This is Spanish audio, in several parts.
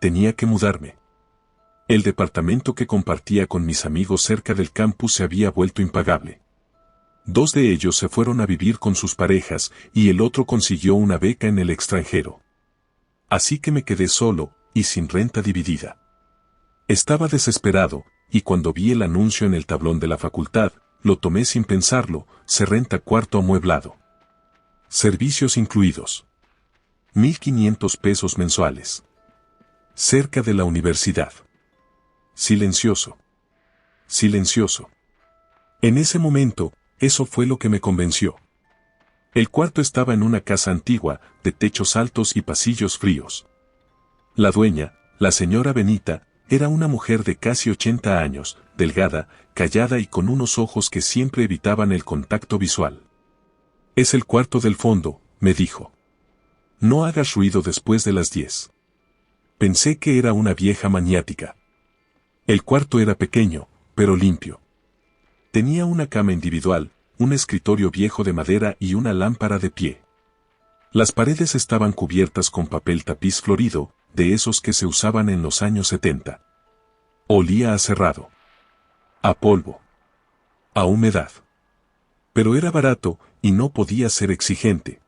tenía que mudarme. El departamento que compartía con mis amigos cerca del campus se había vuelto impagable. 2 de ellos se fueron a vivir con sus parejas y el otro consiguió una beca en el extranjero. Así que me quedé solo y sin renta dividida. Estaba desesperado, y cuando vi el anuncio en el tablón de la facultad, lo tomé sin pensarlo: se renta cuarto amueblado. Servicios incluidos. 1.500 pesos mensuales. Cerca de la universidad. Silencioso. Silencioso. En ese momento, eso fue lo que me convenció. El cuarto estaba en una casa antigua, de techos altos y pasillos fríos. La dueña, la señora Benita, era una mujer de casi 80 años, delgada, callada y con unos ojos que siempre evitaban el contacto visual. «Es el cuarto del fondo», me dijo. «No hagas ruido después de las 10». Pensé que era una vieja maniática. El cuarto era pequeño, pero limpio. Tenía una cama individual, un escritorio viejo de madera y una lámpara de pie. Las paredes estaban cubiertas con papel tapiz florido, de esos que se usaban en los años 70. Olía a cerrado. A polvo. A humedad. Pero era barato, y no podía ser exigente.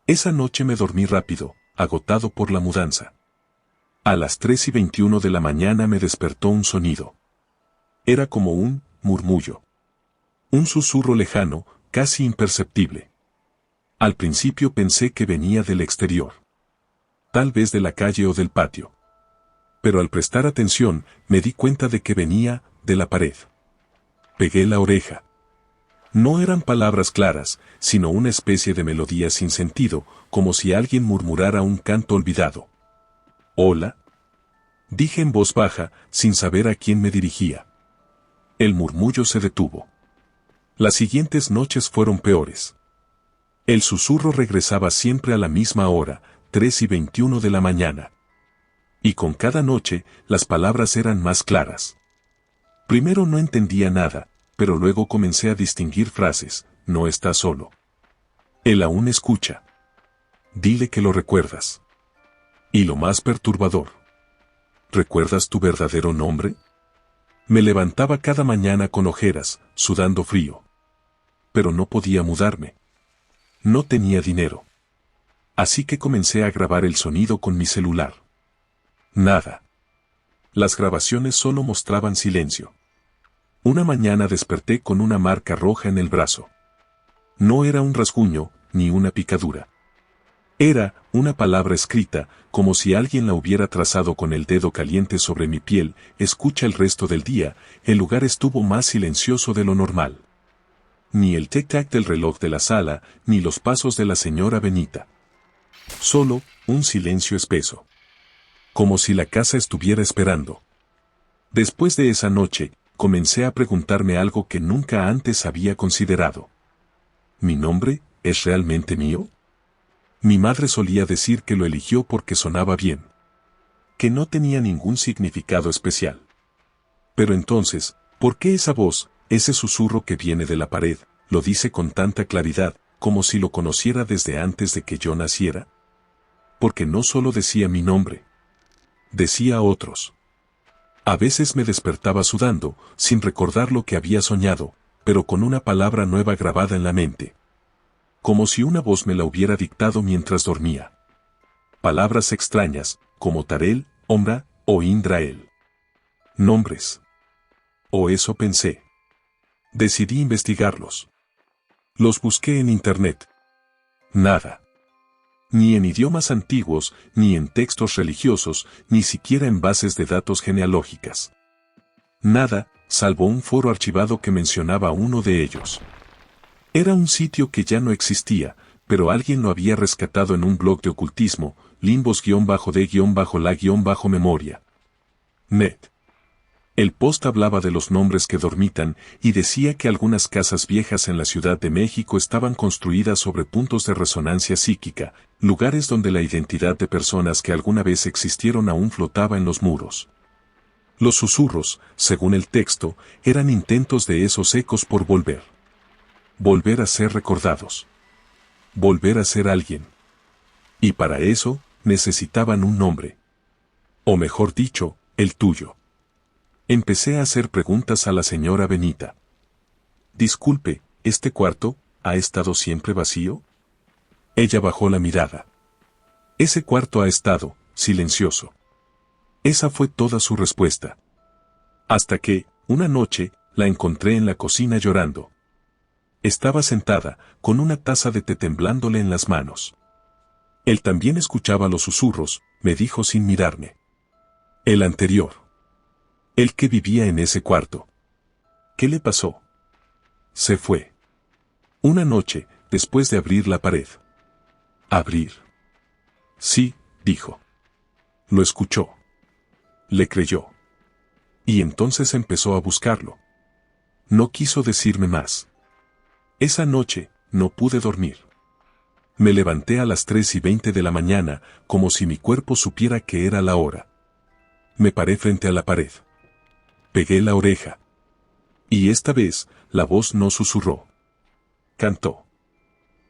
Esa noche me dormí rápido, agotado por la mudanza. A las 3:21 de la mañana me despertó un sonido. Era como un murmullo. Un susurro lejano, casi imperceptible. Al principio pensé que venía del exterior. Tal vez de la calle o del patio. Pero al prestar atención, me di cuenta de que venía de la pared. Pegué la oreja. No eran palabras claras, sino una especie de melodía sin sentido, como si alguien murmurara un canto olvidado. «Hola», dije en voz baja, sin saber a quién me dirigía. El murmullo se detuvo. Las siguientes noches fueron peores. El susurro regresaba siempre a la misma hora, 3:21 de la mañana. Y con cada noche, las palabras eran más claras. Primero no entendía nada, pero luego comencé a distinguir frases: «No estás solo. Él aún escucha. Dile que lo recuerdas». Y lo más perturbador: «¿Recuerdas tu verdadero nombre?». Me levantaba cada mañana con ojeras, sudando frío. Pero no podía mudarme. No tenía dinero. Así que comencé a grabar el sonido con mi celular. Nada. Las grabaciones solo mostraban silencio. Una mañana desperté con una marca roja en el brazo. No era un rasguño, ni una picadura. Era una palabra escrita, como si alguien la hubiera trazado con el dedo caliente sobre mi piel. Escucha el resto del día, el lugar estuvo más silencioso de lo normal. Ni el tic-tac del reloj de la sala, ni los pasos de la señora Benita. Solo un silencio espeso. Como si la casa estuviera esperando. Después de esa noche, comencé a preguntarme algo que nunca antes había considerado. ¿Mi nombre es realmente mío? Mi madre solía decir que lo eligió porque sonaba bien. Que no tenía ningún significado especial. Pero entonces, ¿por qué esa voz, ese susurro que viene de la pared, lo dice con tanta claridad, como si lo conociera desde antes de que yo naciera? Porque no solo decía mi nombre. Decía otros. A veces me despertaba sudando, sin recordar lo que había soñado, pero con una palabra nueva grabada en la mente. Como si una voz me la hubiera dictado mientras dormía. Palabras extrañas, como Tarel, Ombra o Indrael. Nombres. O eso pensé. Decidí investigarlos. Los busqué en internet. Nada. Ni en idiomas antiguos, ni en textos religiosos, ni siquiera en bases de datos genealógicas. Nada, salvo un foro archivado que mencionaba a uno de ellos. Era un sitio que ya no existía, pero alguien lo había rescatado en un blog de ocultismo, limbos-de-la-memoria. Net. El post hablaba de los nombres que dormitan y decía que algunas casas viejas en la Ciudad de México estaban construidas sobre puntos de resonancia psíquica, lugares donde la identidad de personas que alguna vez existieron aún flotaba en los muros. Los susurros, según el texto, eran intentos de esos ecos por volver. Volver a ser recordados. Volver a ser alguien. Y para eso, necesitaban un nombre. O mejor dicho, el tuyo. Empecé a hacer preguntas a la señora Benita. Disculpe, ¿este cuarto ha estado siempre vacío? Ella bajó la mirada. Ese cuarto ha estado silencioso. Esa fue toda su respuesta. Hasta que, una noche, la encontré en la cocina llorando. Estaba sentada, con una taza de té temblándole en las manos. Él también escuchaba los susurros, me dijo sin mirarme. El anterior. El que vivía en ese cuarto. ¿Qué le pasó? Se fue. Una noche, después de abrir la pared. ¿Abrir? Sí, dijo. Lo escuchó. Le creyó. Y entonces empezó a buscarlo. No quiso decirme más. Esa noche, no pude dormir. Me levanté a las 3:20 de la mañana, como si mi cuerpo supiera que era la hora. Me paré frente a la pared. Pegué la oreja. Y esta vez, la voz no susurró. Cantó.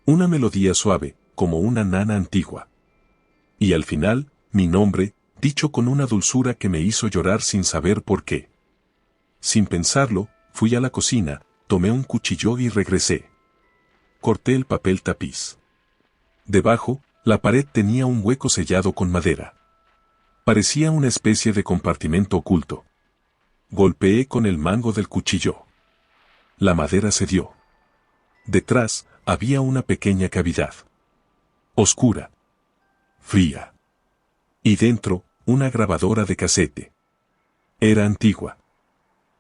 Una melodía suave, como una nana antigua. Y al final, mi nombre, dicho con una dulzura que me hizo llorar sin saber por qué. Sin pensarlo, fui a la cocina, tomé un cuchillo y regresé. Corté el papel tapiz. Debajo, la pared tenía un hueco sellado con madera. Parecía una especie de compartimento oculto. Golpeé con el mango del cuchillo. La madera cedió. Detrás, había una pequeña cavidad. Oscura. Fría. Y dentro, una grabadora de casete. Era antigua.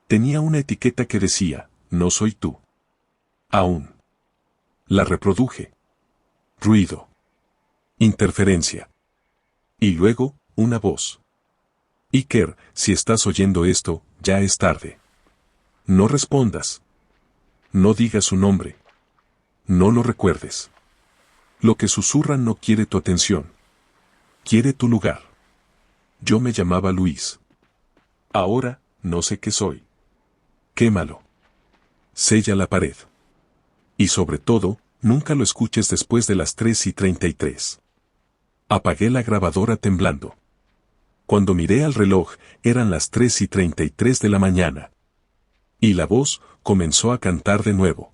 Tenía una etiqueta que decía, no soy tú. Aún. La reproduje. Ruido. Interferencia. Y luego, una voz. Iker, si estás oyendo esto, ya es tarde. No respondas. No digas su nombre. No lo recuerdes. Lo que susurran no quiere tu atención. Quiere tu lugar. Yo me llamaba Luis. Ahora, no sé qué soy. Quémalo. Sella la pared. Y sobre todo, nunca lo escuches después de las 3:33. Apagué la grabadora temblando. Cuando miré al reloj, eran las 3:33 de la mañana. Y la voz comenzó a cantar de nuevo.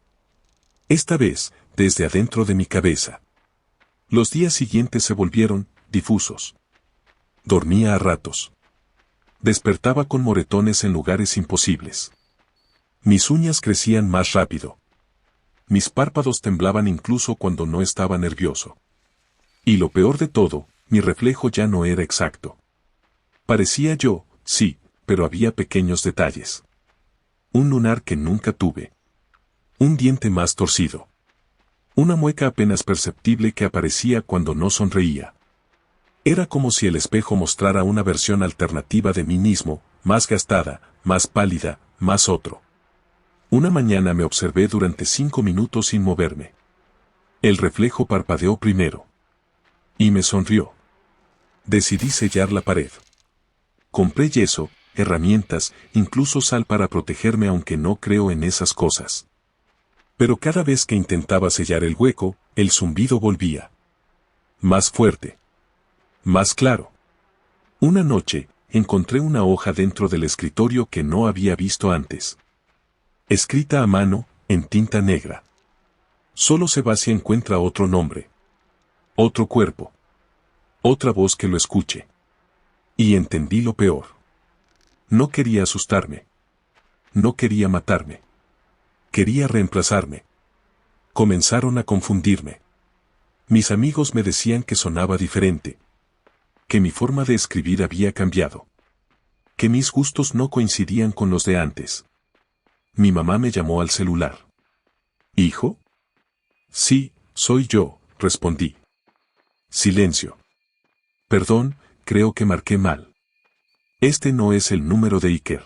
Esta vez, desde adentro de mi cabeza. Los días siguientes se volvieron difusos. Dormía a ratos. Despertaba con moretones en lugares imposibles. Mis uñas crecían más rápido. Mis párpados temblaban incluso cuando no estaba nervioso. Y lo peor de todo, mi reflejo ya no era exacto. Parecía yo, sí, pero había pequeños detalles. Un lunar que nunca tuve. Un diente más torcido. Una mueca apenas perceptible que aparecía cuando no sonreía. Era como si el espejo mostrara una versión alternativa de mí mismo, más gastada, más pálida, más otro. Una mañana me observé durante 5 minutos sin moverme. El reflejo parpadeó primero. Y me sonrió. Decidí sellar la pared. Compré yeso, herramientas, incluso sal para protegerme aunque no creo en esas cosas. Pero cada vez que intentaba sellar el hueco, el zumbido volvía. Más fuerte. Más claro. Una noche, encontré una hoja dentro del escritorio que no había visto antes. Escrita a mano, en tinta negra. Solo Sebastián encuentra otro nombre. Otro cuerpo. Otra voz que lo escuche. Y entendí lo peor. No quería asustarme. No quería matarme. Quería reemplazarme. Comenzaron a confundirme. Mis amigos me decían que sonaba diferente. Que mi forma de escribir había cambiado. Que mis gustos no coincidían con los de antes. Mi mamá me llamó al celular. ¿Hijo? Sí, soy yo, respondí. Silencio. Perdón, creo que marqué mal. Este no es el número de Iker.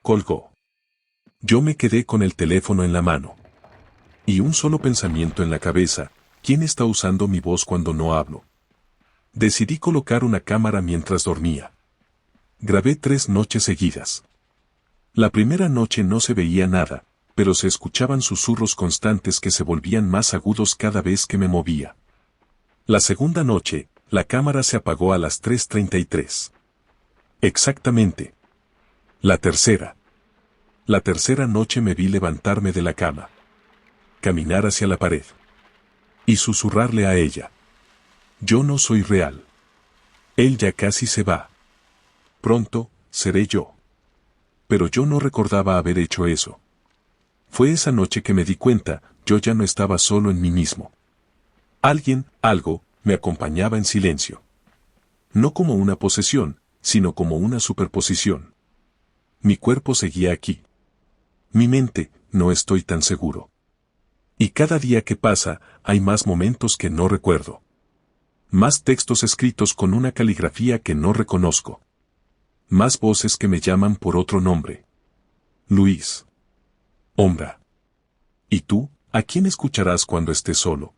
Colgó. Yo me quedé con el teléfono en la mano. Y un solo pensamiento en la cabeza, ¿quién está usando mi voz cuando no hablo? Decidí colocar una cámara mientras dormía. Grabé 3 noches seguidas. La primera noche no se veía nada, pero se escuchaban susurros constantes que se volvían más agudos cada vez que me movía. La segunda noche, la cámara se apagó a las 3:33. Exactamente. La tercera. La tercera noche me vi levantarme de la cama, caminar hacia la pared y susurrarle a ella. Yo no soy real. Él ya casi se va. Pronto, seré yo. Pero yo no recordaba haber hecho eso. Fue esa noche que me di cuenta, yo ya no estaba solo en mí mismo. Alguien, algo, me acompañaba en silencio. No como una posesión, sino como una superposición. Mi cuerpo seguía aquí. Mi mente, no estoy tan seguro. Y cada día que pasa, hay más momentos que no recuerdo. Más textos escritos con una caligrafía que no reconozco. Más voces que me llaman por otro nombre. Luis. Ombra. ¿Y tú, a quién escucharás cuando estés solo?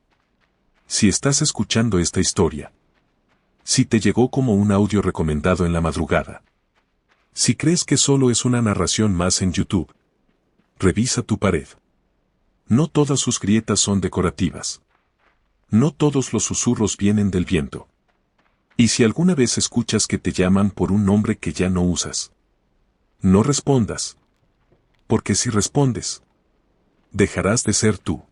Si estás escuchando esta historia. Si te llegó como un audio recomendado en la madrugada. Si crees que solo es una narración más en YouTube. Revisa tu pared. No todas sus grietas son decorativas. No todos los susurros vienen del viento. Y si alguna vez escuchas que te llaman por un nombre que ya no usas, no respondas. Porque si respondes, dejarás de ser tú.